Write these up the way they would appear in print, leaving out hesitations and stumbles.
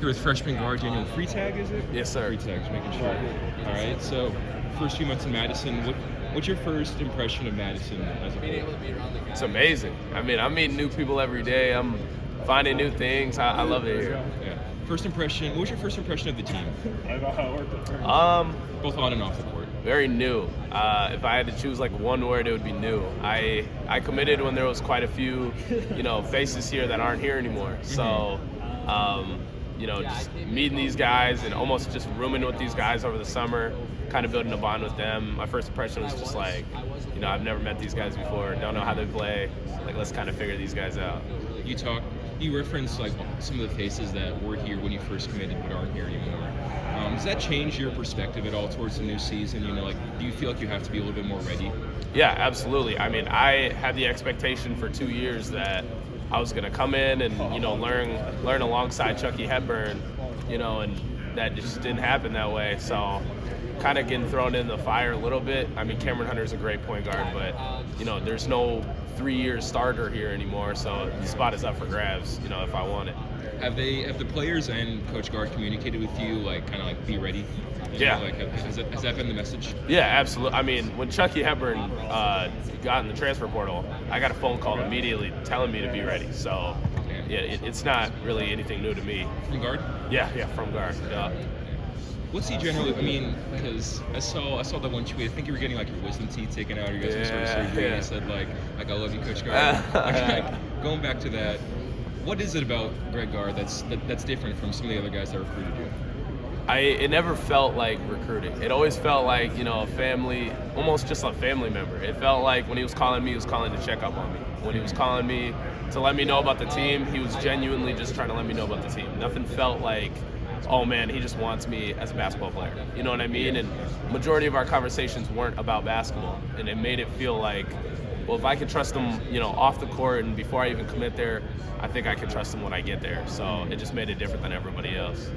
Here with freshman guard Daniel Freitag, is it? Yes, sir. Freitag, just making sure. All right, so first few months in Madison, what's your first impression of Madison as a whole? It's amazing. I mean, I'm meeting new people every day. I'm finding new things. I love it here. Yeah. First impression, what was your first impression of the team? Both on and off the court. Very new. If I had to choose like one word, it would be new. I committed when there was quite a few, faces here that aren't here anymore. So, just meeting these guys and almost just rooming with these guys over the summer, kind of building a bond with them. My first impression was just like, I've never met these guys before, don't know how they play. Like, let's kind of figure these guys out. You referenced like some of the faces that were here when you first committed but aren't here anymore. Does that change your perspective at all towards the new season? Do you feel like you have to be a little bit more ready? Yeah, absolutely. I mean, I had the expectation for 2 years that I was going to come in and, learn alongside Chucky Hepburn, and that just didn't happen that way. So kind of getting thrown in the fire a little bit. I mean, Cameron Hunter's a great point guard, but, there's no 3-year starter here anymore. So the spot is up for grabs, if I want it. Have the players and Coach Guard communicated with you, be ready? Yeah. Has that been the message? Yeah, absolutely. I mean, when Chucky Hepburn got in the transfer portal, I got a phone call immediately telling me to be ready. So, it's not really anything new to me. From guard? Yeah, from guard. What's he generally? I mean, because I saw that one tweet. I think you were getting your wisdom teeth taken out, or you guys some sort of surgery. And he said I love you, Coach Guard. Going back to that, what is it about Greg Guard that's different from some of the other guys that recruited you? It never felt like recruiting. It always felt like, a family, almost just a family member. It felt like when he was calling me, he was calling to check up on me. When he was calling me to let me know about the team, he was genuinely just trying to let me know about the team. Nothing felt like, oh man, he just wants me as a basketball player. You know what I mean? And majority of our conversations weren't about basketball. And it made it feel like, well, if I can trust him, off the court and before I even commit there, I think I can trust him when I get there. So it just made it different than everybody else.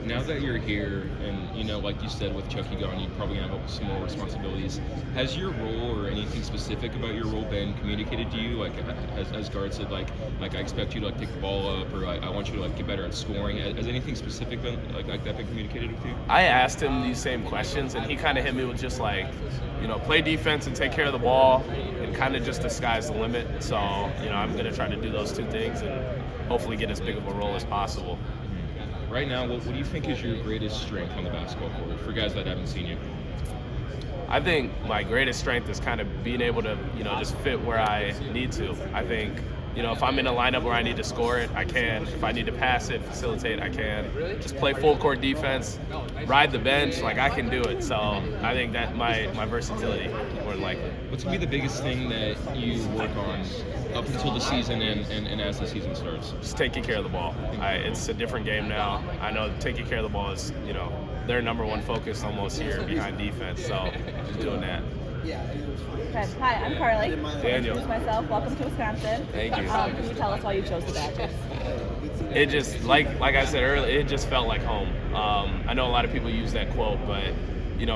Now that you're here and, like you said, with Chucky gone, you're probably going to have some more responsibilities. Has your role or anything specific about your role been communicated to you? As Guard said, I expect you to take the ball up, or I want you to get better at scoring. Has anything specific been like that been communicated with you? I asked him these same questions, and he kind of hit me with just play defense and take care of the ball, and kind of just the sky's the limit. So, I'm going to try to do those two things and hopefully get as big of a role as possible. Right now, what do you think is your greatest strength on the basketball court for guys that haven't seen you? I think my greatest strength is kind of being able to, just fit where I need to. I think, if I'm in a lineup where I need to score it, I can. If I need to pass it, facilitate, I can. Just play full court defense, ride the bench, I can do it. So I think that my versatility, more than likely. What's going to be the biggest thing that you work on up until the season and as the season starts? Just taking care of the ball. It's a different game now. I know taking care of the ball is, their number one focus almost here behind defense. So just doing that. Okay. Hi, I'm Carly. Daniel. Introduce myself. Welcome to Wisconsin. Thank you. Can you tell us why you chose the Badgers? It just, like I said earlier, it just felt like home. I know a lot of people use that quote, but, being